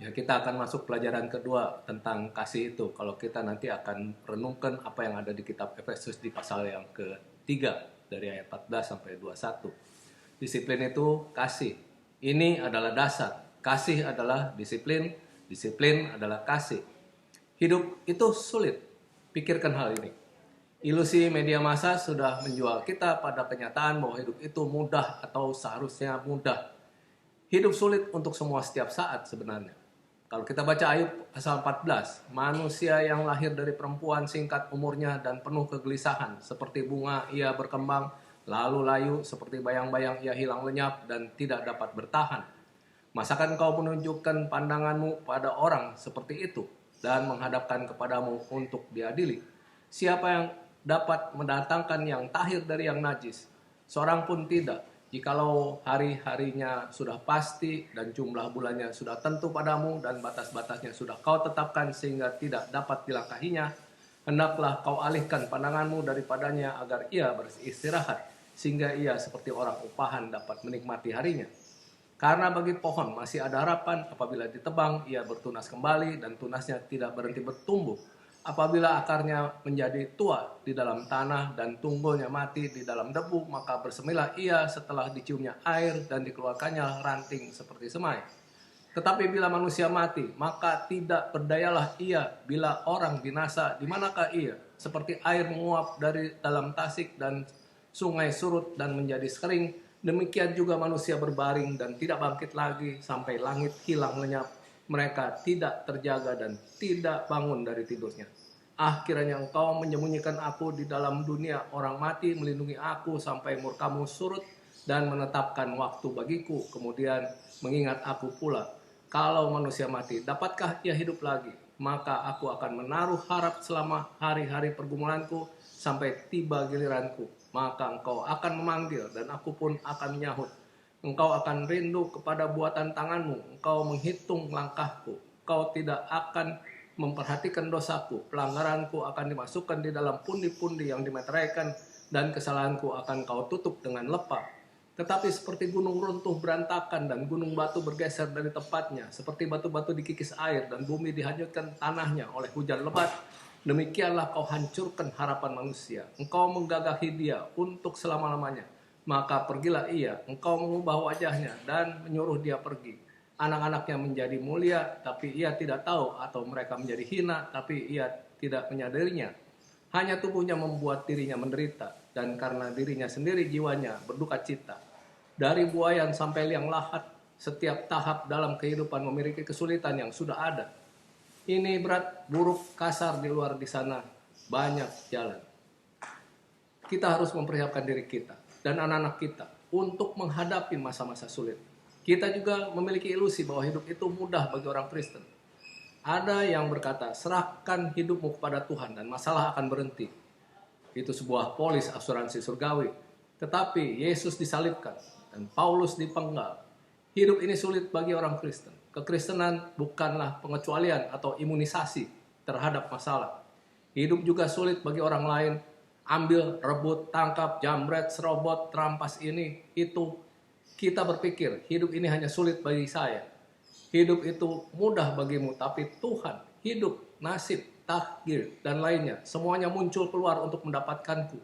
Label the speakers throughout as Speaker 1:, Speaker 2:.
Speaker 1: Ya, kita akan masuk pelajaran kedua tentang kasih itu. Kalau kita nanti akan renungkan apa yang ada di kitab Efesus di pasal yang ketiga dari ayat 14 sampai 21. Disiplin itu kasih. Ini adalah dasar. Kasih adalah disiplin, disiplin adalah kasih. Hidup itu sulit. Pikirkan hal ini. Ilusi media massa sudah menjual kita pada kenyataan bahwa hidup itu mudah atau seharusnya mudah. Hidup sulit untuk semua setiap saat sebenarnya. Kalau kita baca Ayub pasal 14, manusia yang lahir dari perempuan singkat umurnya dan penuh kegelisahan, seperti bunga ia berkembang, lalu layu seperti bayang-bayang ia hilang lenyap dan tidak dapat bertahan. Masakan kau menunjukkan pandanganmu pada orang seperti itu dan menghadapkan kepadamu untuk diadili? Siapa yang dapat mendatangkan yang tahir dari yang najis? Seorang pun tidak. Jikalau hari-harinya sudah pasti dan jumlah bulannya sudah tentu padamu dan batas-batasnya sudah kau tetapkan sehingga tidak dapat dilangkahinya, hendaklah kau alihkan pandanganmu daripadanya agar ia beristirahat, sehingga ia seperti orang upahan dapat menikmati harinya. Karena bagi pohon masih ada harapan, apabila ditebang ia bertunas kembali dan tunasnya tidak berhenti bertumbuh. Apabila akarnya menjadi tua di dalam tanah dan tunggulnya mati di dalam debu, maka bersemilah ia setelah diciumnya air dan dikeluarkannya ranting seperti semai. Tetapi bila manusia mati, maka tidak berdayalah ia. Bila orang binasa, di manakah ia? Seperti air menguap dari dalam tasik dan sungai surut dan menjadi kering, demikian juga manusia berbaring dan tidak bangkit lagi sampai langit hilang lenyap. Mereka tidak terjaga dan tidak bangun dari tidurnya. Kiranya engkau menyembunyikan aku di dalam dunia orang mati, melindungi aku sampai murkamu surut dan menetapkan waktu bagiku, kemudian mengingat aku pula. Kalau manusia mati, dapatkah ia hidup lagi? Maka aku akan menaruh harap selama hari-hari pergumulanku sampai tiba giliranku. Maka engkau akan memanggil dan aku pun akan menyahut. Engkau akan rindu kepada buatan tanganmu, engkau menghitung langkahku, engkau tidak akan memperhatikan dosaku, pelanggaranku akan dimasukkan di dalam pundi-pundi yang dimeteraikan, dan kesalahanku akan kau tutup dengan lepa. Tetapi seperti gunung runtuh berantakan dan gunung batu bergeser dari tempatnya, seperti batu-batu dikikis air dan bumi dihanyutkan tanahnya oleh hujan lebat, demikianlah kau hancurkan harapan manusia. Engkau menggagahi dia untuk selama-lamanya. Maka pergilah ia, engkau mengubah wajahnya dan menyuruh dia pergi. Anak-anaknya menjadi mulia, tapi ia tidak tahu, atau mereka menjadi hina, tapi ia tidak menyadarinya. Hanya tubuhnya membuat dirinya menderita, dan karena dirinya sendiri jiwanya berduka cita. Dari buayan sampai liang lahat, setiap tahap dalam kehidupan memiliki kesulitan yang sudah ada. Ini berat, buruk, kasar di luar di sana, banyak jalan. Kita harus mempersiapkan diri kita dan anak-anak kita untuk menghadapi masa-masa sulit. Kita juga memiliki ilusi bahwa hidup itu mudah bagi orang Kristen. Ada yang berkata, serahkan hidupmu kepada Tuhan dan masalah akan berhenti. Itu sebuah polis asuransi surgawi. Tetapi Yesus disalibkan dan Paulus dipenggal. Hidup ini sulit bagi orang Kristen. Kekristenan bukanlah pengecualian atau imunisasi terhadap masalah. Hidup juga sulit bagi orang lain. Ambil, rebut, tangkap, jambret, serobot, terampas ini, itu. Kita berpikir, hidup ini hanya sulit bagi saya. Hidup itu mudah bagimu, tapi Tuhan, hidup, nasib, takdir, dan lainnya, semuanya muncul keluar untuk mendapatkanku.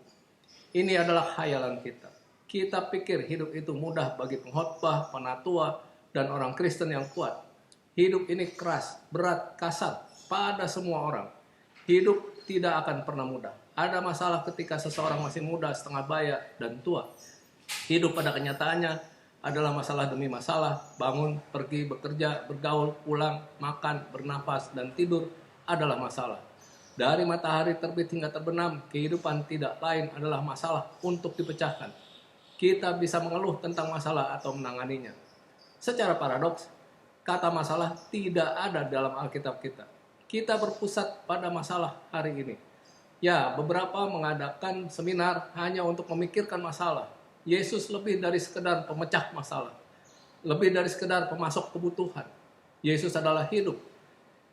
Speaker 1: Ini adalah khayalan kita. Kita pikir hidup itu mudah bagi pengkhotbah, penatua, dan orang Kristen yang kuat. Hidup ini keras, berat, kasar pada semua orang. Hidup tidak akan pernah mudah. Ada masalah ketika seseorang masih muda, setengah baya, dan tua. Hidup pada kenyataannya adalah masalah demi masalah. Bangun, pergi, bekerja, bergaul, pulang, makan, bernafas, dan tidur adalah masalah. Dari matahari terbit hingga terbenam, kehidupan tidak lain adalah masalah untuk dipecahkan. Kita bisa mengeluh tentang masalah atau menanganinya. Secara paradoks, kata masalah tidak ada dalam Alkitab kita. Kita berpusat pada masalah hari ini. Ya, beberapa mengadakan seminar hanya untuk memikirkan masalah. Yesus lebih dari sekedar pemecah masalah. Lebih dari sekedar pemasok kebutuhan. Yesus adalah hidup.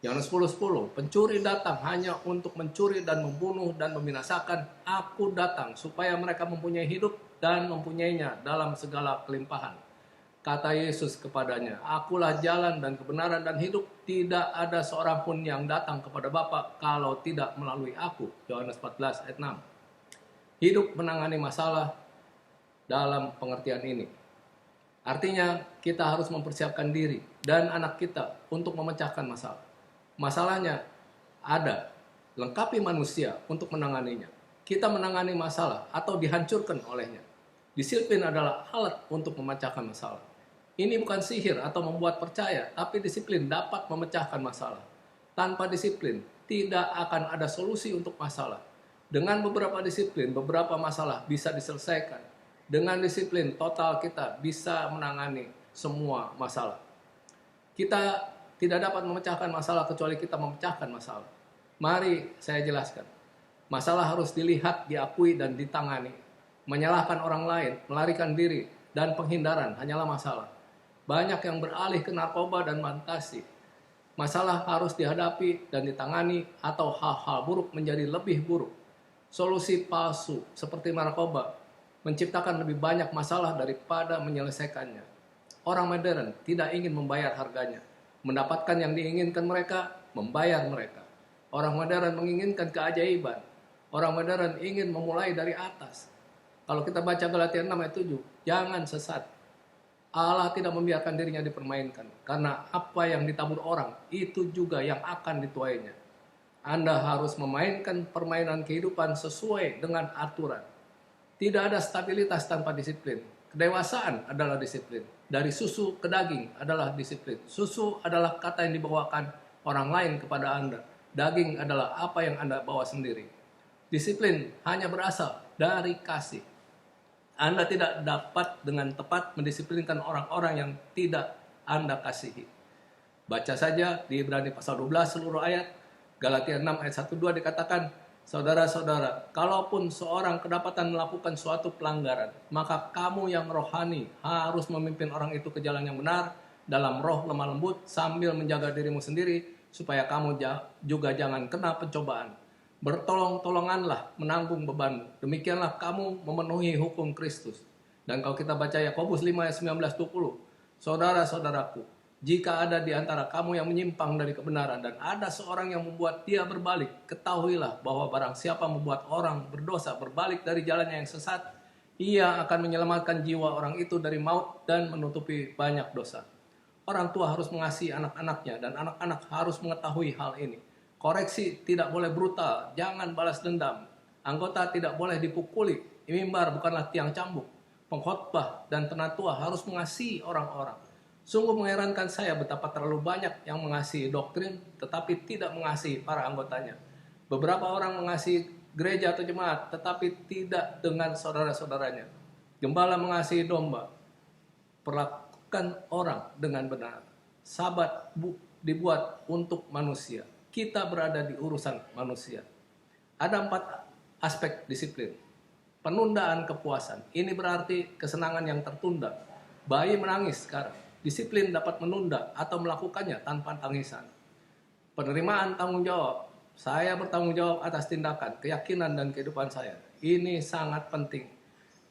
Speaker 1: Yohanes 10:10, pencuri datang hanya untuk mencuri dan membunuh dan membinasakan. Aku datang supaya mereka mempunyai hidup dan mempunyainya dalam segala kelimpahan. Kata Yesus kepadanya, "Akulah jalan dan kebenaran dan hidup. Tidak ada seorang pun yang datang kepada Bapa kalau tidak melalui aku." Yohanes 14 ayat 6. Hidup menangani masalah dalam pengertian ini. Artinya kita harus mempersiapkan diri dan anak kita untuk memecahkan masalah. Masalahnya ada, lengkapi manusia untuk menanganinya. Kita menangani masalah atau dihancurkan olehnya. Disiplin adalah alat untuk memecahkan masalah. Ini bukan sihir atau membuat percaya, tapi disiplin dapat memecahkan masalah. Tanpa disiplin, tidak akan ada solusi untuk masalah. Dengan beberapa disiplin, beberapa masalah bisa diselesaikan. Dengan disiplin, total kita bisa menangani semua masalah. Kita tidak dapat memecahkan masalah kecuali kita memecahkan masalah. Mari saya jelaskan. Masalah harus dilihat, diakui, dan ditangani. Menyalahkan orang lain, melarikan diri, dan penghindaran hanyalah masalah. Banyak yang beralih ke narkoba dan fantasi. Masalah harus dihadapi dan ditangani atau hal-hal buruk menjadi lebih buruk. Solusi palsu seperti narkoba menciptakan lebih banyak masalah daripada menyelesaikannya. Orang modern tidak ingin membayar harganya. Mendapatkan yang diinginkan mereka, membayar mereka. Orang modern menginginkan keajaiban. Orang modern ingin memulai dari atas. Kalau kita baca Galatia 6 ayat 7, jangan sesat. Allah tidak membiarkan dirinya dipermainkan. Karena apa yang ditabur orang, itu juga yang akan dituainya. Anda harus memainkan permainan kehidupan sesuai dengan aturan. Tidak ada stabilitas tanpa disiplin. Kedewasaan adalah disiplin. Dari susu ke daging adalah disiplin. Susu adalah kata yang dibawakan orang lain kepada Anda. Daging adalah apa yang Anda bawa sendiri. Disiplin hanya berasal dari kasih. Anda tidak dapat dengan tepat mendisiplinkan orang-orang yang tidak Anda kasihi. Baca saja di Ibrani pasal 12 seluruh ayat. Galatia 6 ayat 1-2 dikatakan, "Saudara-saudara, kalaupun seorang kedapatan melakukan suatu pelanggaran, maka kamu yang rohani harus memimpin orang itu ke jalan yang benar dalam roh lemah lembut sambil menjaga dirimu sendiri supaya kamu juga jangan kena pencobaan. Bertolong-tolonganlah menanggung bebanmu. Demikianlah kamu memenuhi hukum Kristus." Dan kalau kita baca Yakobus 5 ayat 19-20, "Saudara-saudaraku, jika ada di antara kamu yang menyimpang dari kebenaran dan ada seorang yang membuat dia berbalik, ketahuilah bahwa barang siapa membuat orang berdosa berbalik dari jalannya yang sesat, ia akan menyelamatkan jiwa orang itu dari maut dan menutupi banyak dosa." Orang tua harus mengasihi anak-anaknya dan anak-anak harus mengetahui hal ini. Koreksi tidak boleh brutal, jangan balas dendam. Anggota tidak boleh dipukuli, mimbar bukanlah tiang cambuk. Pengkhotbah dan penatua harus mengasihi orang-orang. Sungguh mengherankan saya betapa terlalu banyak yang mengasihi doktrin tetapi tidak mengasihi para anggotanya. Beberapa orang mengasihi gereja atau jemaat tetapi tidak dengan saudara-saudaranya. Gembala mengasihi domba. Perlakukan orang dengan benar. Sabat dibuat untuk manusia. Kita berada di urusan manusia. Ada 4 aspek disiplin. Penundaan kepuasan. Ini berarti kesenangan yang tertunda. Bayi menangis sekarang. Disiplin dapat menunda atau melakukannya tanpa tangisan. Penerimaan tanggung jawab. Saya bertanggung jawab atas tindakan, keyakinan, dan kehidupan saya. Ini sangat penting.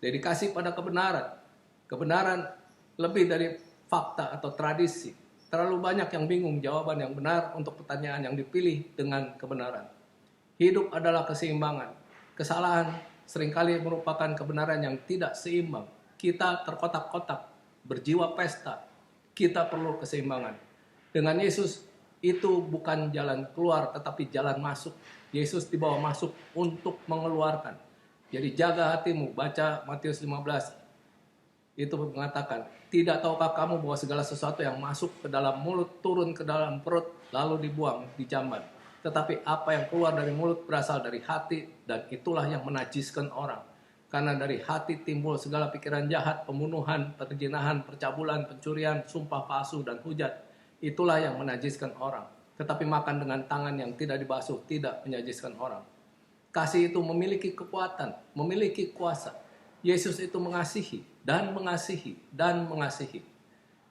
Speaker 1: Dedikasi pada kebenaran. Kebenaran lebih dari fakta atau tradisi. Terlalu banyak yang bingung jawaban yang benar untuk pertanyaan yang dipilih dengan kebenaran. Hidup adalah keseimbangan. Kesalahan seringkali merupakan kebenaran yang tidak seimbang. Kita terkotak-kotak, berjiwa pesta. Kita perlu keseimbangan. Dengan Yesus, itu bukan jalan keluar tetapi jalan masuk. Yesus dibawa masuk untuk mengeluarkan. Jadi jaga hatimu, baca Matius 15. Itu mengatakan, "Tidak tahukah kamu bahwa segala sesuatu yang masuk ke dalam mulut turun ke dalam perut lalu dibuang di jamban. Tetapi apa yang keluar dari mulut berasal dari hati dan itulah yang menajiskan orang. Karena dari hati timbul segala pikiran jahat, pembunuhan, perzinahan, percabulan, pencurian, sumpah palsu, dan hujat. Itulah yang menajiskan orang. Tetapi makan dengan tangan yang tidak dibasuh tidak menajiskan orang." Kasih itu memiliki kekuatan, memiliki kuasa. Yesus itu mengasihi dan mengasihi dan mengasihi.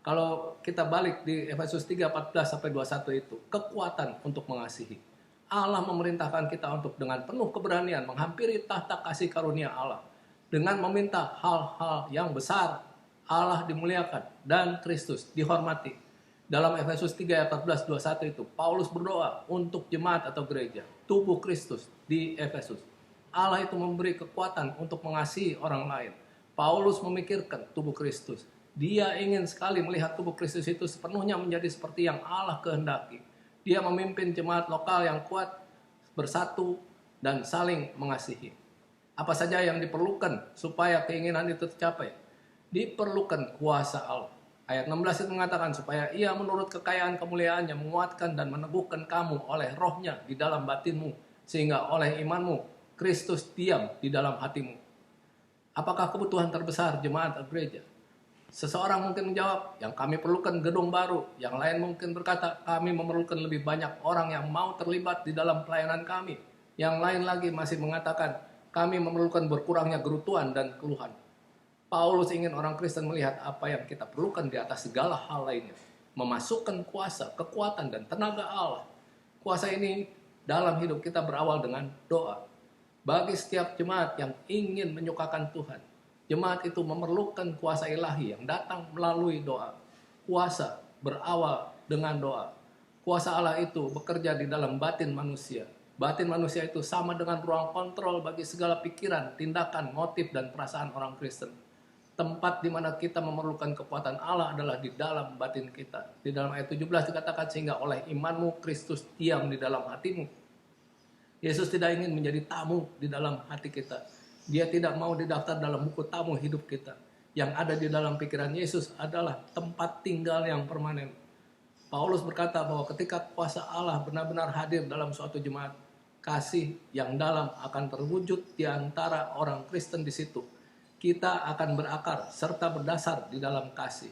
Speaker 1: Kalau kita balik di Efesus 3:14-21 itu, kekuatan untuk mengasihi. Allah memerintahkan kita untuk dengan penuh keberanian menghampiri tahta kasih karunia Allah. Dengan meminta hal-hal yang besar, Allah dimuliakan, dan Kristus dihormati. Dalam Efesus 3 ayat 14-21 itu, Paulus berdoa untuk jemaat atau gereja, tubuh Kristus di Efesus. Allah itu memberi kekuatan untuk mengasihi orang lain. Paulus memikirkan tubuh Kristus. Dia ingin sekali melihat tubuh Kristus itu sepenuhnya menjadi seperti yang Allah kehendaki. Dia memimpin jemaat lokal yang kuat, bersatu, dan saling mengasihi. Apa saja yang diperlukan supaya keinginan itu tercapai? Diperlukan kuasa Allah. Ayat 16 itu mengatakan supaya ia menurut kekayaan kemuliaannya menguatkan dan meneguhkan kamu oleh rohnya di dalam batinmu, sehingga oleh imanmu Kristus diam di dalam hatimu. Apakah kebutuhan terbesar jemaat atau gereja? Seseorang mungkin menjawab, yang kami perlukan gedung baru. Yang lain mungkin berkata, kami memerlukan lebih banyak orang yang mau terlibat di dalam pelayanan kami. Yang lain lagi masih mengatakan, kami memerlukan berkurangnya gerutuan dan keluhan. Paulus ingin orang Kristen melihat apa yang kita perlukan di atas segala hal lainnya. Memasukkan kuasa, kekuatan, dan tenaga Allah. Kuasa ini dalam hidup kita berawal dengan doa. Bagi setiap jemaat yang ingin menyukakan Tuhan, jemaat itu memerlukan kuasa ilahi yang datang melalui doa. Kuasa berawal dengan doa. Kuasa Allah itu bekerja di dalam batin manusia. Batin manusia itu sama dengan ruang kontrol bagi segala pikiran, tindakan, motif, dan perasaan orang Kristen. Tempat di mana kita memerlukan kekuatan Allah adalah di dalam batin kita. Di dalam ayat 17 dikatakan, sehingga oleh imanmu Kristus diam di dalam hatimu. Yesus tidak ingin menjadi tamu di dalam hati kita. Dia tidak mau didaftar dalam buku tamu hidup kita. Yang ada di dalam pikiran Yesus adalah tempat tinggal yang permanen. Paulus berkata bahwa ketika kuasa Allah benar-benar hadir dalam suatu jemaat, kasih yang dalam akan terwujud di antara orang Kristen di situ. Kita akan berakar serta berdasar di dalam kasih.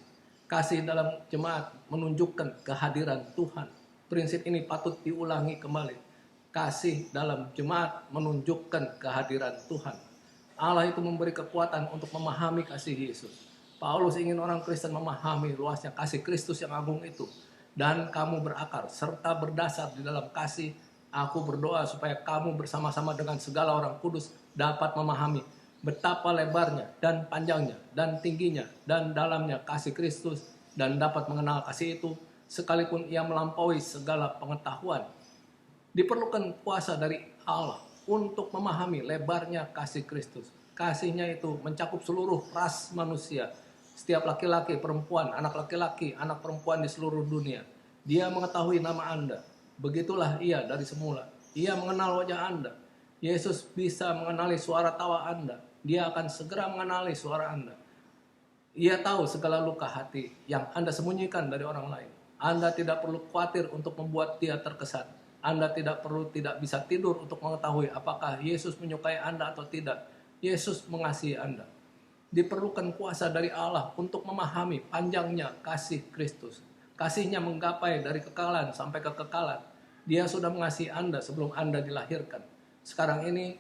Speaker 1: Kasih dalam jemaat menunjukkan kehadiran Tuhan. Prinsip ini patut diulangi kembali. Kasih dalam jemaat menunjukkan kehadiran Tuhan. Allah itu memberi kekuatan untuk memahami kasih Yesus. Paulus ingin orang Kristen memahami luasnya kasih Kristus yang agung itu. Dan kamu berakar serta berdasar di dalam kasih. Aku berdoa supaya kamu bersama-sama dengan segala orang kudus dapat memahami betapa lebarnya dan panjangnya dan tingginya dan dalamnya kasih Kristus, dan dapat mengenal kasih itu sekalipun ia melampaui segala pengetahuan. Diperlukan kuasa dari Allah untuk memahami lebarnya kasih Kristus. Kasihnya itu mencakup seluruh ras manusia, setiap laki-laki, perempuan, anak laki-laki, anak perempuan di seluruh dunia. Dia mengetahui nama Anda. Begitulah ia dari semula. Ia mengenal wajah Anda. Yesus bisa mengenali suara tawa Anda. Dia akan segera mengenali suara Anda. Ia tahu segala luka hati yang Anda sembunyikan dari orang lain. Anda tidak perlu khawatir untuk membuat dia terkesan. Anda tidak bisa tidur untuk mengetahui apakah Yesus menyukai Anda atau tidak. Yesus mengasihi Anda. Diperlukan kuasa dari Allah untuk memahami panjangnya kasih Kristus. Kasihnya menggapai dari kekekalan sampai kekekalan. Dia sudah mengasihi Anda sebelum Anda dilahirkan. Sekarang ini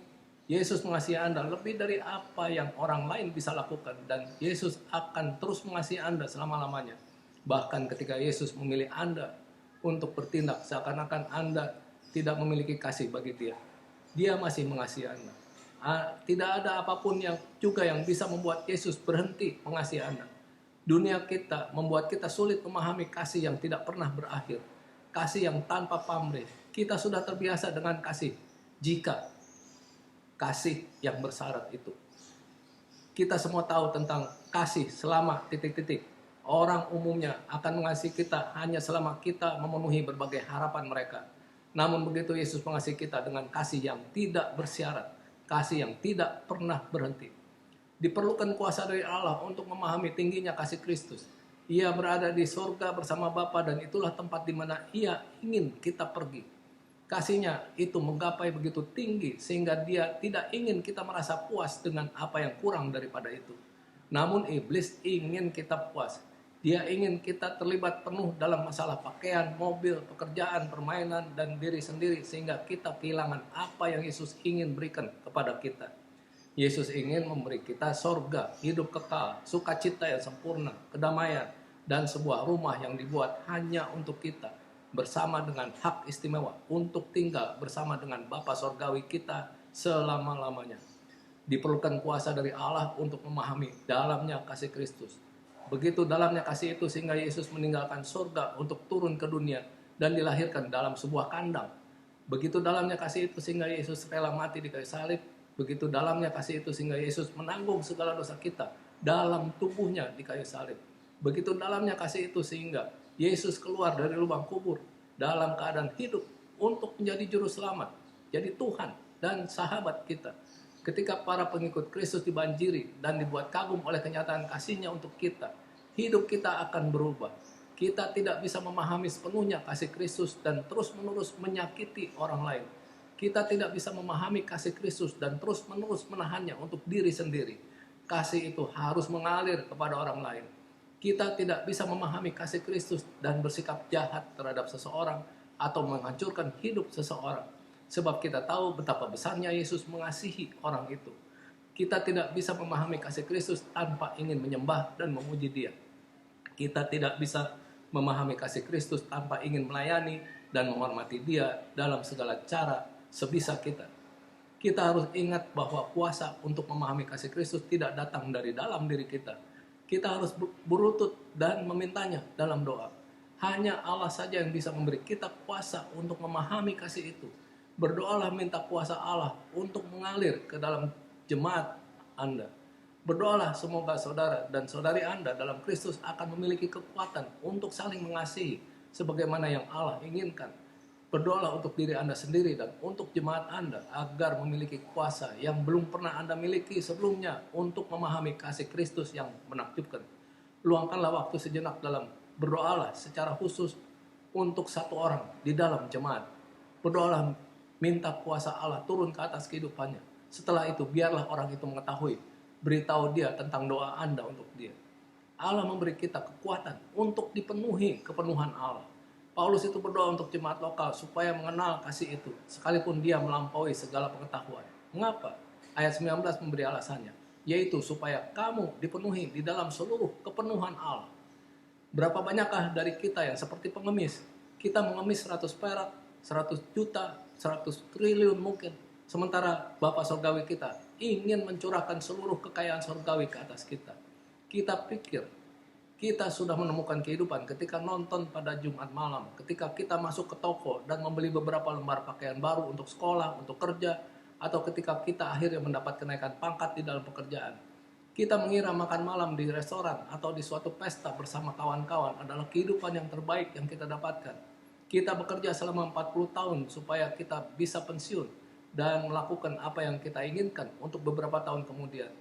Speaker 1: Yesus mengasihi Anda lebih dari apa yang orang lain bisa lakukan. Dan Yesus akan terus mengasihi Anda selama-lamanya. Bahkan ketika Yesus memilih Anda untuk bertindak seakan-akan Anda tidak memiliki kasih bagi dia. Dia masih mengasihi Anda. Tidak ada apapun yang bisa membuat Yesus berhenti mengasihi Anda. Dunia kita membuat kita sulit memahami kasih yang tidak pernah berakhir. Kasih yang tanpa pamrih. Kita sudah terbiasa dengan kasih. Jika kasih yang bersyarat itu. Kita semua tahu tentang kasih selama ... Orang umumnya akan mengasihi kita hanya selama kita memenuhi berbagai harapan mereka. Namun begitu Yesus mengasihi kita dengan kasih yang tidak bersyarat. Kasih yang tidak pernah berhenti. Diperlukan kuasa dari Allah untuk memahami tingginya kasih Kristus. Ia berada di surga bersama Bapa dan itulah tempat di mana Ia ingin kita pergi. Kasihnya itu menggapai begitu tinggi sehingga dia tidak ingin kita merasa puas dengan apa yang kurang daripada itu. Namun iblis ingin kita puas. Dia ingin kita terlibat penuh dalam masalah pakaian, mobil, pekerjaan, permainan, dan diri sendiri sehingga kita kehilangan apa yang Yesus ingin berikan kepada kita. Yesus ingin memberi kita sorga, hidup kekal, sukacita yang sempurna, kedamaian, dan sebuah rumah yang dibuat hanya untuk kita. Bersama dengan hak istimewa untuk tinggal bersama dengan Bapa Sorgawi kita selama-lamanya. Diperlukan kuasa dari Allah untuk memahami dalamnya kasih Kristus. Begitu dalamnya kasih itu sehingga Yesus meninggalkan surga untuk turun ke dunia dan dilahirkan dalam sebuah kandang. Begitu dalamnya kasih itu sehingga Yesus rela mati di kayu salib. Begitu dalamnya kasih itu sehingga Yesus menanggung segala dosa kita dalam tubuhnya di kayu salib. Begitu dalamnya kasih itu sehingga Yesus keluar dari lubang kubur dalam keadaan hidup untuk menjadi juru selamat, jadi Tuhan dan sahabat kita. Ketika para pengikut Kristus dibanjiri dan dibuat kagum oleh kenyataan kasih-Nya untuk kita, hidup kita akan berubah. Kita tidak bisa memahami sepenuhnya kasih Kristus dan terus-menerus menyakiti orang lain. Kita tidak bisa memahami kasih Kristus dan terus-menerus menahannya untuk diri sendiri. Kasih itu harus mengalir kepada orang lain. Kita tidak bisa memahami kasih Kristus dan bersikap jahat terhadap seseorang atau menghancurkan hidup seseorang. Sebab kita tahu betapa besarnya Yesus mengasihi orang itu. Kita tidak bisa memahami kasih Kristus tanpa ingin menyembah dan memuji Dia. Kita tidak bisa memahami kasih Kristus tanpa ingin melayani dan menghormati Dia dalam segala cara sebisa kita. Kita harus ingat bahwa kuasa untuk memahami kasih Kristus tidak datang dari dalam diri kita. Kita harus berlutut dan memintanya dalam doa. Hanya Allah saja yang bisa memberi kita kuasa untuk memahami kasih itu. Berdoalah minta kuasa Allah untuk mengalir ke dalam jemaat Anda. Berdoalah semoga saudara dan saudari Anda dalam Kristus akan memiliki kekuatan untuk saling mengasihi sebagaimana yang Allah inginkan. Berdoalah untuk diri Anda sendiri dan untuk jemaat Anda agar memiliki kuasa yang belum pernah Anda miliki sebelumnya untuk memahami kasih Kristus yang menakjubkan. Luangkanlah waktu sejenak dalam berdoalah secara khusus untuk satu orang di dalam jemaat. Berdoalah minta kuasa Allah turun ke atas kehidupannya. Setelah itu biarlah orang itu mengetahui. Beritahu dia tentang doa Anda untuk dia. Allah memberi kita kekuatan untuk dipenuhi kepenuhan Allah. Paulus itu berdoa untuk jemaat lokal supaya mengenal kasih itu, sekalipun dia melampaui segala pengetahuan. Mengapa? Ayat 19 memberi alasannya, yaitu supaya kamu dipenuhi di dalam seluruh kepenuhan Allah. Berapa banyakkah dari kita yang seperti pengemis? Kita mengemis 100 perak, 100 juta, 100 triliun mungkin. Sementara Bapa Surgawi kita ingin mencurahkan seluruh kekayaan surgawi ke atas kita. Kita pikir kita sudah menemukan kehidupan ketika nonton pada Jumat malam, ketika kita masuk ke toko dan membeli beberapa lembar pakaian baru untuk sekolah, untuk kerja, atau ketika kita akhirnya mendapat kenaikan pangkat di dalam pekerjaan. Kita mengira makan malam di restoran atau di suatu pesta bersama kawan-kawan adalah kehidupan yang terbaik yang kita dapatkan. Kita bekerja selama 40 tahun supaya kita bisa pensiun dan melakukan apa yang kita inginkan untuk beberapa tahun kemudian.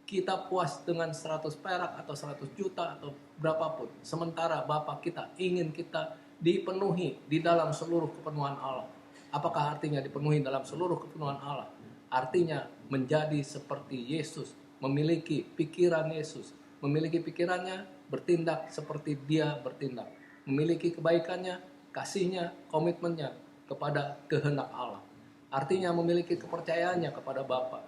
Speaker 1: Kita puas dengan 100 perak atau 100 juta atau berapapun. Sementara Bapa kita ingin kita dipenuhi di dalam seluruh kepenuhan Allah. Apakah artinya dipenuhi dalam seluruh kepenuhan Allah? Artinya menjadi seperti Yesus, memiliki pikiran Yesus, memiliki pikirannya, bertindak seperti Dia bertindak, memiliki kebaikannya, kasihnya, komitmennya kepada kehendak Allah. Artinya memiliki kepercayaannya kepada Bapa,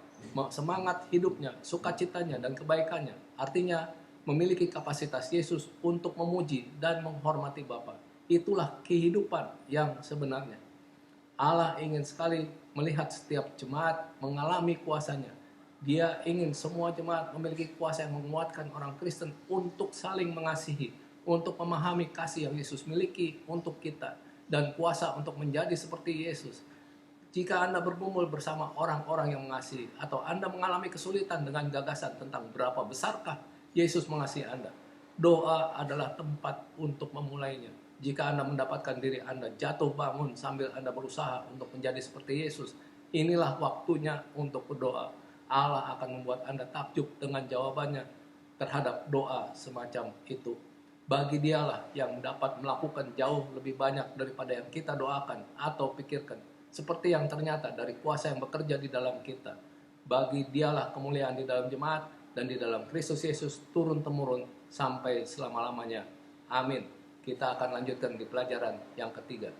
Speaker 1: semangat hidupnya, sukacitanya dan kebaikannya. Artinya memiliki kapasitas Yesus untuk memuji dan menghormati Bapa. Itulah kehidupan yang sebenarnya. Allah ingin sekali melihat setiap jemaat mengalami kuasanya. Dia ingin semua jemaat memiliki kuasa yang menguatkan orang Kristen untuk saling mengasihi, untuk memahami kasih yang Yesus miliki untuk kita, dan kuasa untuk menjadi seperti Yesus. Jika Anda bergumul bersama orang-orang yang mengasihi, atau Anda mengalami kesulitan dengan gagasan tentang berapa besarkah Yesus mengasihi Anda, doa adalah tempat untuk memulainya. Jika Anda mendapatkan diri Anda jatuh bangun sambil Anda berusaha untuk menjadi seperti Yesus, inilah waktunya untuk berdoa. Allah akan membuat Anda takjub dengan jawabannya terhadap doa semacam itu. Bagi Dialah yang dapat melakukan jauh lebih banyak daripada yang kita doakan atau pikirkan. Seperti yang ternyata dari kuasa yang bekerja di dalam kita. Bagi Dialah kemuliaan di dalam jemaat dan di dalam Kristus Yesus turun-temurun sampai selama-lamanya. Amin. Kita akan lanjutkan di pelajaran yang ketiga.